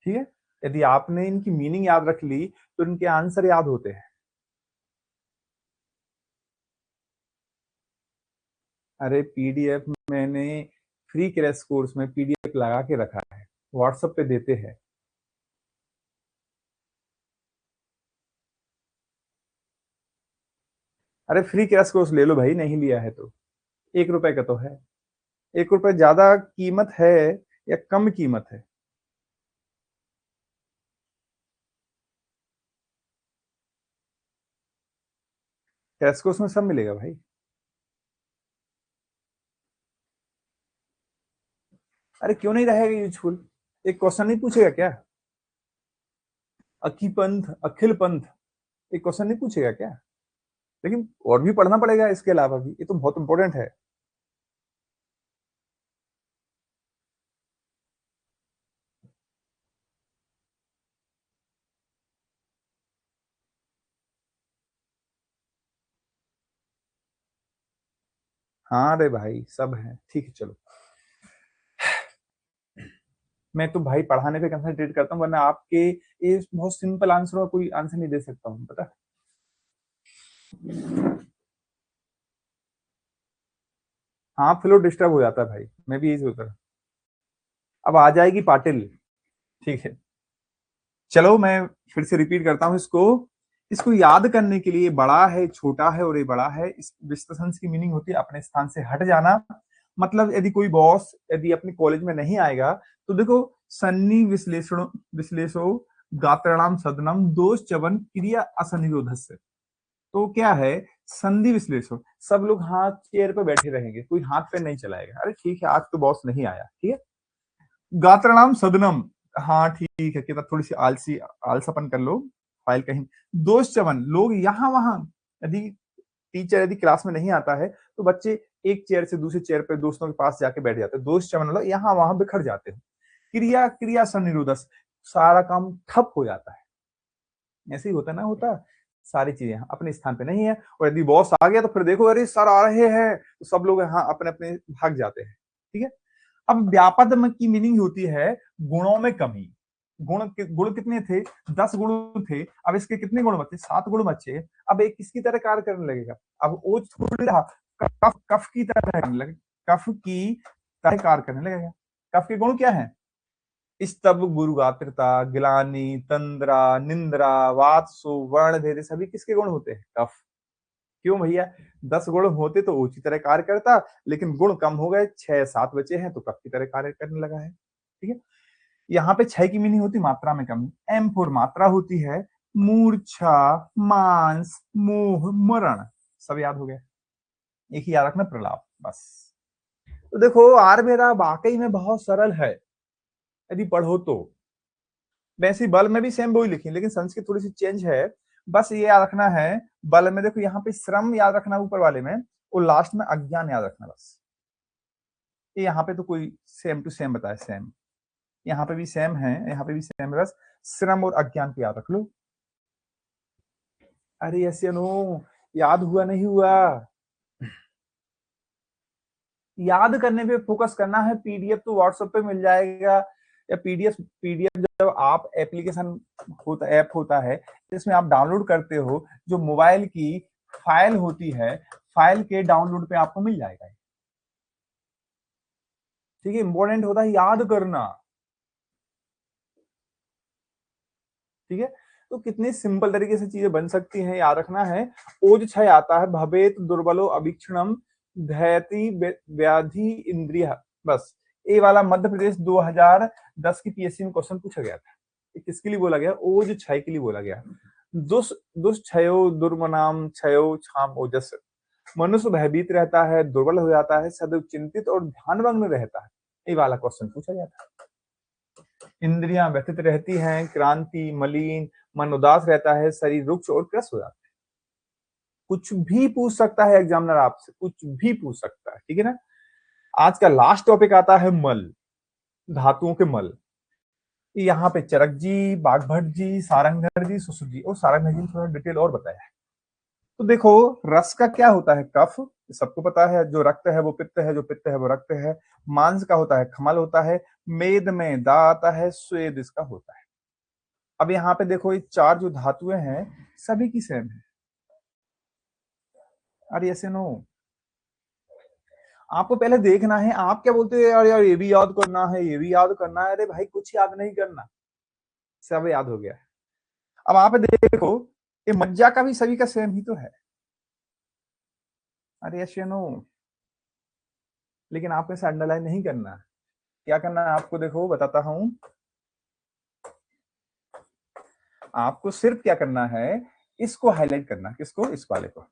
ठीक है, यदि आपने इनकी मीनिंग याद रख ली तो इनके आंसर याद होते हैं। अरे पीडीएफ मैंने फ्री क्रैश कोर्स में पीडीएफ लगा के रखा है, व्हाट्सएप पे देते हैं। अरे फ्री क्रैश कोर्स ले लो भाई, नहीं लिया है तो। 1 रुपए का तो है। 1 रुपए ज्यादा कीमत है या कम कीमत है? टेस्को में सब मिलेगा भाई। अरे क्यों नहीं रहेगा यूजफुल? एक क्वेश्चन नहीं पूछेगा क्या? अकी पंथ, अखिल पंथ, एक क्वेश्चन नहीं पूछेगा क्या? लेकिन और भी पढ़ना पड़ेगा इसके अलावा भी, ये तो बहुत इंपॉर्टेंट है। हाँ रे भाई, सब है, ठीक है चलो। मैं तो भाई पढ़ाने पे कंसंट्रेट करता हूँ, वरना आपके ये बहुत सिंपल आंसर का कोई आंसर नहीं दे सकता हूँ, पता है? हाँ, फ्लो डिस्टर्ब हो जाता है भाई, मैं भी यही सोच रहा हूँ। अब आ जाएगी पाटिल। ठीक है, चलो मैं फिर से रिपीट करता हूँ इसको। इसको याद करने के लिए बड़ा है, छोटा है और ये बड़ा है, इस डिस्टेंस की मीनिंग होती है अपने स्थान से हट जाना। मतलब यदि कोई बॉस यदि अपने कॉलेज में नहीं आएगा, तो देखो, सन्नी विश्लेषण विश्लेषो गात्रणाम सदनम दोष चवन क्रिया असनिरोधस्य। तो क्या है? संधि विश्लेषण, सब लोग हाथ चेयर पे बैठे रहेंगे, कोई हाथ पे नहीं चलाएगा। अरे ठीक है, आज तो बॉस नहीं आया, ठीक है। गात्रणाम सदनम, हाँ ठीक है, कि थोड़ी सी आलसापन कर लो, फाइल कहीं। दोष चवन, लोग यहाँ वहां, यदि टीचर यदि क्लास में नहीं आता है, तो बच्चे एक चेयर से दूसरे चेयर पे दोस्तों के पास जाके बैठ जाते हैं। दोष चवन मतलब यहाँ वहां बिखर जाते हैं। क्रिया क्रिया सन्निरोधस, सारा काम ठप हो जाता है। ऐसे ही होता ना, होता सारी चीजें अपने स्थान पे नहीं है। और यदि बॉस आ गया तो फिर देखो, अरे सर आ रहे हैं, तो सब लोग यहाँ अपने अपने भाग जाते हैं, ठीक है। अब व्यापद की मीनिंग होती है गुणों में कमी। गुण कितने थे? 10 गुण थे। अब इसके कितने गुण बचे? 7 गुण बचे। अब एक किसकी तरह कार्य करने लगेगा? अब वो थोड़ी रहा, कफ कफ की तरह करने लगे, कफ की तरह कार्य करने लगेगा। कफ के गुण क्या है? स्तव, गुरुगात्रता, गिलानी, तंद्रा, निंद्रा, वात्सु, वर्ण भेद, सभी किसके गुण होते हैं? कफ। क्यों भैया? 10 गुण होते तो ऊंची तरह कार्य करता, लेकिन गुण कम हो गए, 6-7 बचे हैं, तो कफ की तरह कार्य करने लगा है, ठीक है। यहाँ पे 6 की मीनिंग होती मात्रा में कमी। एम फोर मात्रा होती है मूर्छा, मांस, मोह, मरण। सब याद हो गया। एक ही याद रखना, प्रलाप, बस। तो देखो, आर मेरा वाकई में बहुत सरल है यदि पढ़ो तो। वैसे बल में भी सेम वही लिखी, लेकिन संस्कृत थोड़ी सी चेंज है। बस ये याद रखना है, बल में देखो यहाँ पे श्रम याद रखना ऊपर वाले में, और लास्ट में अज्ञान याद रखना बस। ये यहाँ पे तो कोई सेम टू सेम बताया, सेम। यहाँ पे भी सेम है, यहाँ पे भी सेम है, बस श्रम और अज्ञान को याद रख लो। अरे ऐसे नो, याद हुआ नहीं हुआ? याद करने पे फोकस करना है। पीडीएफ तो व्हाट्सएप पे मिल जाएगा, या पीडीएफ पीडीएफ जब आप एप्लीकेशन होता ऐप होता है जिसमें आप डाउनलोड करते हो, जो मोबाइल की फाइल होती है, फाइल के डाउनलोड पे आपको मिल जाएगा, ठीक है। इंपॉर्टेंट होता है याद करना, ठीक है। तो कितनी सिंपल तरीके से चीजें बन सकती हैं, याद रखना है। ओज क्षय आता है, भवेत दुर्बलो अभीक्षणम धैति व्याधि इंद्रिय, बस। ये वाला मध्य प्रदेश 2010 की पीएससी में क्वेश्चन पूछा गया था। ये किसके लिए बोला गया? ओज क्षय के लिए बोला गया। दुष्क्षयो दुर्मनाम क्षयो क्षाम ओजस। मनुष्य भयभीत रहता है, दुर्बल हो जाता है, सदैव चिंतित और ध्यानभंग रहता है। ये वाला क्वेश्चन पूछा गया था। इंद्रियां व्यथित रहती हैं, क्रांति, मलिन, मन उदास रहता है, शरीर रुक्ष और क्रस हो जाता है। कुछ भी पूछ सकता है एग्जामिनर आपसे, कुछ भी पूछ सकता है, ठीक है ना। आज का लास्ट टॉपिक आता है मल, धातुओं के मल। यहाँ पे चरक जी, बागभट्ट जी, सारंगधर जी, सुश्रुत जी, और सारंगधर जी ने थोड़ा डिटेल और बताया है। तो देखो, रस का क्या होता है? कफ, सबको पता है। जो रक्त है वो पित्त है, जो पित्त है वो रक्त है। मांस का होता है खमल होता है। मेद में दा आता है, स्वेद इसका होता है। अब यहाँ पे देखो, ये 4 जो धातुएं हैं सभी की सेम है। अरे ऐसे नो, आपको पहले देखना है। आप क्या बोलते हो, यार यार ये भी याद करना है, ये भी याद करना है। अरे भाई कुछ याद नहीं करना, सब याद हो गया है। अब आप देखो, ये मज्जा का भी सभी का सेम ही तो है। अरे ऐसे नो, लेकिन आपको इसे अंडरलाइन नहीं करना है। क्या करना है आपको, देखो बताता हूं। आपको सिर्फ क्या करना है, इसको हाईलाइट करना। किसको? इस वाले को।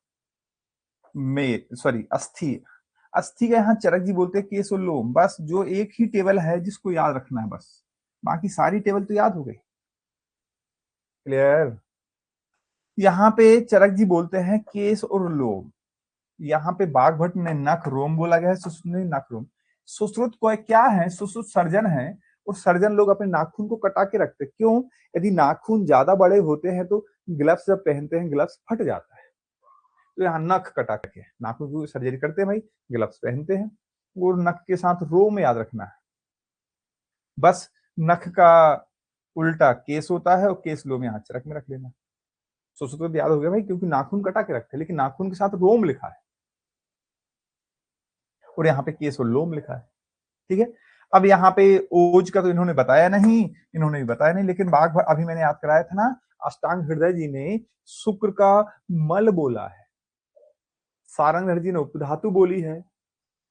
सॉरी, अस्थि। अस्थि का यहाँ चरक जी बोलते हैं केस और लोम। बस जो एक ही टेबल है जिसको याद रखना है, बस बाकी सारी टेबल तो याद हो गई। क्लियर? यहाँ पे चरक जी बोलते हैं केस और लोम। यहाँ पे बाघभट्ट ने नख रोम बोला गया है, सुश्रुत ने नख रोम। सुश्रुत को क्या है? सुश्रुत सर्जन है, और सर्जन लोग अपने नाखून को कटा के रखते हैं। क्यों? यदि नाखून ज्यादा बड़े होते हैं तो ग्लव्स जब पहनते हैं ग्लव्स फट जाता है। तो यहाँ नख कटा के नाखून की सर्जरी करते हैं भाई, ग्लव्स पहनते हैं। और नख के साथ रोम याद रखना है। बस नख का उल्टा केस होता है, और केस लोम यहाँ चरक में रख लेना। सुश्रुत को याद हो गया भाई, क्योंकि नाखून कटा के रखते हैं, लेकिन नाखून के साथ रोम लिखा है, और यहाँ पे केस और लोम लिखा है। ठीक है। अब यहाँ पे ओज का तो इन्होंने बताया नहीं, लेकिन बाघ अभी मैंने याद कराया था ना, अष्टांग हृदय जी ने शुक्र का मल बोला है, सारंग हृदय जी ने उपधातु बोली है,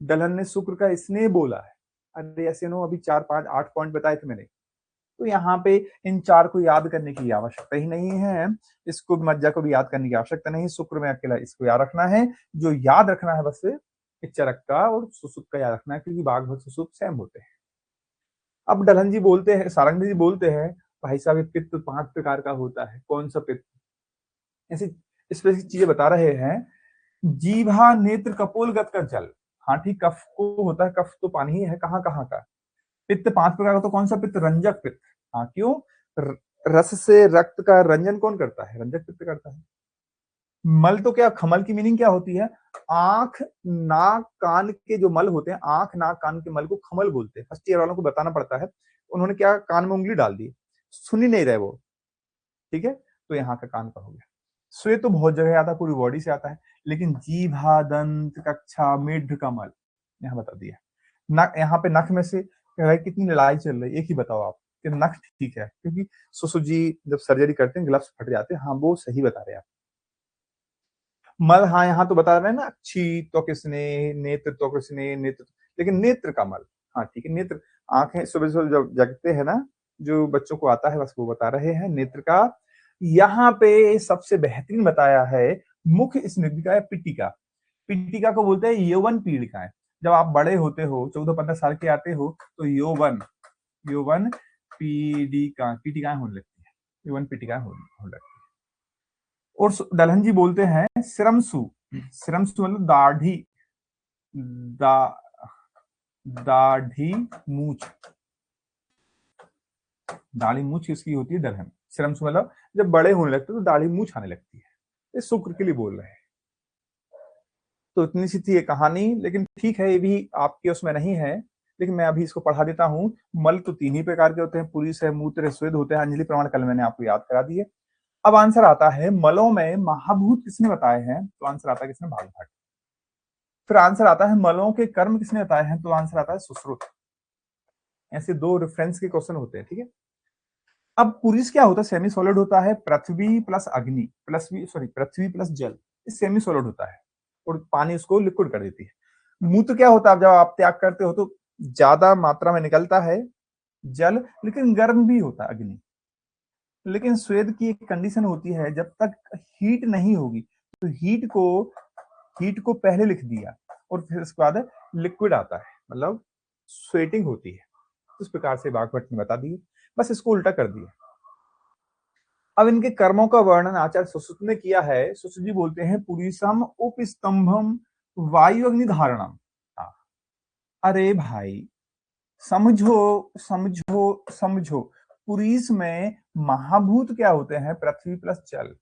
दलहन ने शुक्र का स्नेह बोला है। अरे ऐसे नो अभी 4 5 8 पॉइंट बताए थे मैंने। तो यहाँ पे इन चार को याद करने की आवश्यकता ही नहीं है। इसको मज्जा को भी याद करने की आवश्यकता नहीं, शुक्र में अकेला इसको याद रखना है। जो याद रखना है बस चरक का और सुसुप का याद रखना है, क्योंकि बाघ भक्त सुसुप सेम होते हैं। अब दलहन जी बोलते हैं, सारंग जी बोलते हैं, भाई साहब ये पित्त 5 प्रकार का होता है। कौन सा पित्त? ऐसी स्पेसिफिक चीजें बता रहे हैं। जीभा नेत्र कपोल गत का जल। हाँ ठीक, कफ को होता है, कफ तो पानी ही है, कहाँ कहाँ का। पित्त 5 प्रकार का, तो कौन सा पित्त? रंजक पित्त। हाँ क्यों? रस से रक्त का रंजन कौन करता है? रंजक पित्त करता है। मल तो क्या, खमल की मीनिंग क्या होती है? आंख नाक कान के जो मल होते हैं, आंख नाक कान के मल को खमल बोलते हैं। फर्स्ट ईयर वालों को बताना पड़ता है। उन्होंने क्या कान में उंगली डाल दी, सुन ही नहीं रहे वो। ठीक है, तो यहाँ का कान का हो गया। श्वेत तो बहुत जगह आता है, पूरी बॉडी से आता है, लेकिन जीभा दंत कक्षा मेढ का मल यहाँ बता दिया। नख, यहाँ पे नख में से कितनी लड़ाई चल रही है, एक ही बताओ आप कि नख ठीक है, क्योंकि सुसु जी जब सर्जरी करते हैं ग्लव्स फट जाते हैं। हाँ वो सही बता रहे हैं आप। मल, हाँ यहाँ तो बता रहे हैं ना, अच्छी तो किसने, नेत्र तो किसने, नेत्र, लेकिन नेत्र का मल। हाँ ठीक है, नेत्र आंखें सुबह सुबह जब जगते हैं ना, जो बच्चों को आता है बस वो बता रहे हैं नेत्र का। यहाँ पे सबसे बेहतरीन बताया है मुख्य स्निग्धिका या पिटिका। पिटिका को बोलते हैं यौवन पीड़िकाएं। जब आप बड़े होते हो, 14-15 साल के आते हो, तो यौवन यौवन पीड़िकाएं होने लगती है, यौवन पीड़िकाएं होने लगती है। और दलहन जी बोलते हैं श्रमसु। श्रमसु मतलब दाढ़ी, दा दाढ़ी मूछ। दाढ़ी मूछ किसकी होती है? दलहन। श्रमसु मतलब जब बड़े होने लगते तो दाढ़ी मूछ आने लगती है। ये शुक्र के लिए बोल रहे हैं। तो इतनी सी थी ये कहानी, लेकिन ठीक है, ये भी आपके उसमें नहीं है, लेकिन मैं अभी इसको पढ़ा देता हूँ। मल तो 3 ही प्रकार के होते हैं, पुरुष है, मूत्र, स्वेद होते हैं। अंजलि प्रमाण कल मैंने आपको याद करा दिए। अब आंसर आता है मलों में महाभूत किसने बताए हैं? तो आंसर आता है किसने? बाघभट्ट। फिर आंसर आता है मलों के कर्म किसने बताए हैं? तो आंसर आता है सुश्रुत। ऐसे 2 रेफरेंस के क्वेश्चन होते हैं। ठीक है। अब पुरुष क्या होता है? सेमी सॉलिड होता है। पृथ्वी प्लस अग्नि प्लस पृथ्वी प्लस जल, सेमी सॉलिड होता है, और पानी उसको लिक्विड कर देती है। मूत्र क्या होता है? जब आप त्याग करते हो तो ज्यादा मात्रा में निकलता है जल, लेकिन गर्म भी होता है, अग्नि। लेकिन स्वेद की एक कंडीशन होती है, जब तक हीट नहीं होगी, तो हीट को पहले लिख दिया, और फिर उसके बाद लिक्विड आता है, मतलब स्वेटिंग होती है। इस प्रकार से बाघभट्ट ने बता दिए, बस इसको उल्टा कर दिया। अब इनके कर्मों का वर्णन आचार्य सुश्रुत ने किया है। सुश्रुत जी बोलते हैं पुरीसम उपस्तंभम वायु अग्नि धारणम। अरे भाई समझो, समझो। पुरीस में महाभूत क्या होते हैं? पृथ्वी प्लस जल।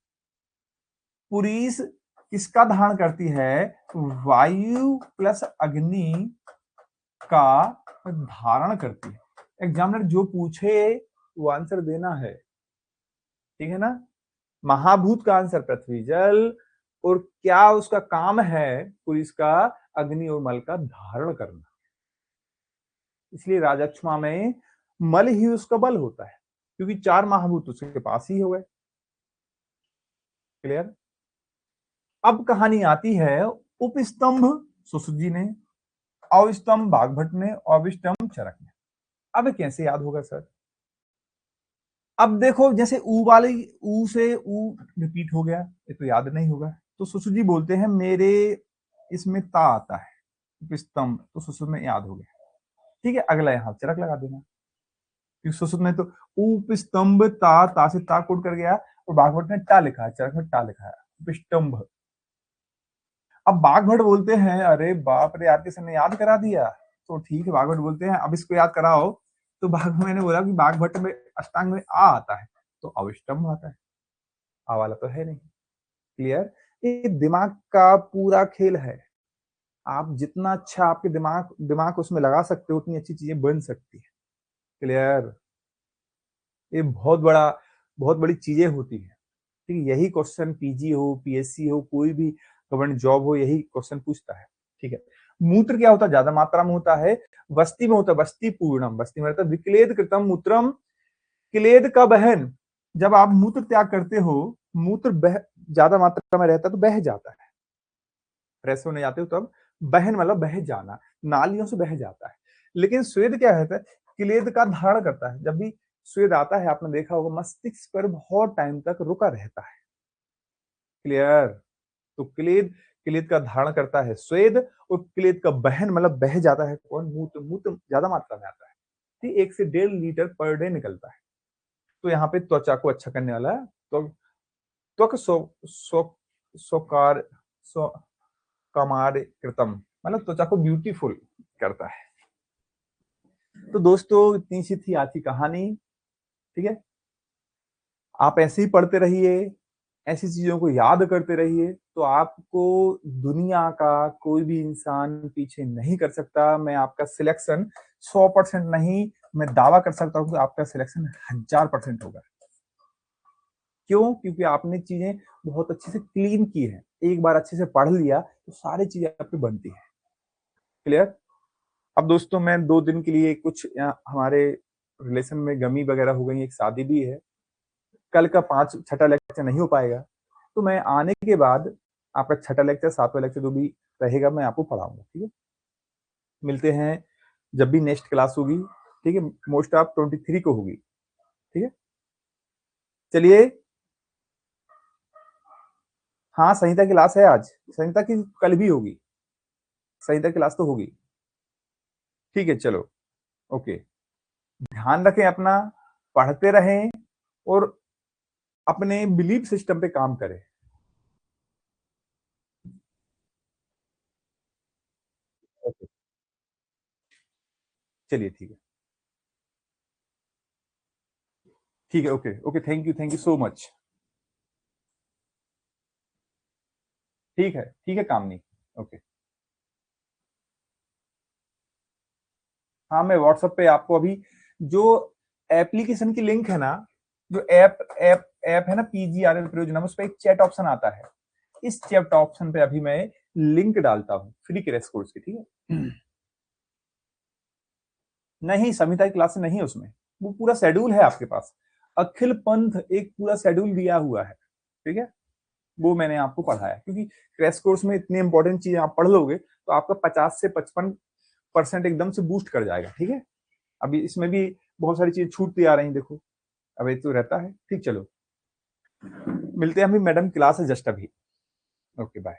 पुरीस किसका धारण करती है? वायु प्लस अग्नि का धारण करती है। एग्जामिनर जो पूछे वो आंसर देना है, ठीक है ना। महाभूत का आंसर पृथ्वी जल, और क्या उसका काम है? पुरुष का अग्नि और मल का धारण करना। इसलिए राजक्षमा में मल ही उसका बल होता है, क्योंकि 4 महाभूत उसके पास ही हो गए। क्लियर? अब कहानी आती है उपस्तंभ। सुश्रुत जी ने अविष्टम बाघभट्ट ने, अविष्टम चरक ने। अब कैसे याद होगा सर? अब देखो जैसे ऊ वाली ऊ से ऊ रिपीट हो गया, ये तो याद नहीं होगा। तो सुसु जी बोलते हैं मेरे इसमें ता आता है उपस्तम, तो सुसु में याद हो गया। ठीक है, अगला यहां चरक लगा देना, क्योंकि सुसु में तो उपस्तंभ ता से ता कोड कर गया, और बाघभट्ट ने टा लिखा है, चरक में टा लिखा है, उपस्तंभ। अब बाघभट्ट बोलते हैं अरे बाप रे यार, किसी ने याद करा दिया। तो ठीक है, बाघभट्ट बोलते हैं अब इसको याद कराओ। तो मैंने बोला कि बाघभट्ट में अष्टांग में आ आता है, तो अविष्टम आता है, आ वाला तो है नहीं। क्लियर? ये दिमाग का पूरा खेल है। आप जितना अच्छा आपके दिमाग दिमाग उसमें लगा सकते हो, उतनी अच्छी चीजें बन सकती है। क्लियर? ये बहुत बड़ी चीजें होती है। ठीक है, यही क्वेश्चन पीजी हो, पीएससी हो, कोई भी गवर्नमेंट जॉब हो, यही क्वेश्चन पूछता है। ठीक है, मूत्र क्या होता है? ज्यादा मात्रा में होता है, वस्ती में होता है, वस्ती पूर्णम, वस्ती में रहता है विक्लेद कृतम मूत्रम, क्लेद का बहन। जब आप मूत्र त्याग करते हो, मूत्र ज्यादा मात्रा में रहता है तो बह जाता है, फ्रेश होने जाते हो तब बहन मतलब बह जाना, नालियों से बह जाता है। लेकिन स्वेद क्या है? क्लेद का धारण करता है। जब भी स्वेद आता है, आपने देखा होगा मस्तिष्क पर बहुत टाइम तक रुका रहता है। क्लियर? तो क्लेद, क्लेद का धारण करता है स्वेद, और क्लेद का बहन मतलब बह जाता है कौन? मूत्र। मूत्र ज्यादा मात्रा में आता है, ठीक, 1 से 1.5 लीटर पर डे निकलता है। तो यहाँ पे त्वचा को अच्छा करने वाला है, तो त्वक सोकार सो कमार कृतम मतलब त्वचा को ब्यूटीफुल करता है। तो दोस्तों इतनी सी थी आज की कहानी। ठीक है, आप ऐसे ही पढ़ते रहिए, ऐसी चीजों को याद करते रहिए, तो आपको दुनिया का कोई भी इंसान पीछे नहीं कर सकता। मैं आपका सिलेक्शन 100% नहीं, मैं दावा कर सकता हूँ कि आपका सिलेक्शन 1000% होगा। क्यों? क्योंकि आपने चीजें बहुत अच्छे से क्लीन की है, एक बार अच्छे से पढ़ लिया तो सारी चीजें आपकी बनती है। क्लियर? अब दोस्तों मैं 2 दिन के लिए कुछ हमारे रिलेशन में गमी वगैरह हो गई, एक शादी भी है, कल का 6ठा लेक्चर नहीं हो पाएगा, तो मैं आने के बाद आपका 6ठा लेक्चर 7वां लेक्चर जो भी रहेगा मैं आपको पढ़ाऊंगा। ठीक है, मिलते हैं जब भी नेक्स्ट क्लास होगी। ठीक है, मोस्ट ऑफ 23 को होगी। ठीक है, चलिए। हाँ, संहिता की क्लास है आज, संहिता की कल भी होगी, संहिता क्लास तो होगी। ठीक है, चलो, ओके। ध्यान रखें अपना, पढ़ते रहें और अपने बिलीफ सिस्टम पे काम करें। ओके, चलिए ठीक है, ठीक है, okay okay, thank you so much. ठीक है कामनी, ओके। हाँ, मैं व्हाट्सएप पे आपको अभी जो एप्लीकेशन की लिंक है ना, जो ऐप है ना पीजीआरएल प्रयोजनम, उस पर एक चैट ऑप्शन आता है, इस चैट ऑप्शन पे अभी मैं लिंक डालता हूँ फ्री क्रैश कोर्स की। ठीक है, नहीं समिता की क्लास नहीं है उसमें, वो पूरा शेड्यूल है आपके पास, अखिल पंथ एक पूरा शेड्यूल दिया हुआ है। ठीक है, वो मैंने आपको पढ़ाया, क्योंकि क्रैश कोर्स में इतनी इंपॉर्टेंट चीजें आप पढ़ लोगे तो आपका 50 से 55% एकदम से बूस्ट कर जाएगा। ठीक है, अभी इसमें भी बहुत सारी चीजें छूटती आ रही देखो, अब ये तो रहता है। ठीक, चलो मिलते हैं, अभी मैडम क्लास है जस्ट अभी। Okay, bye.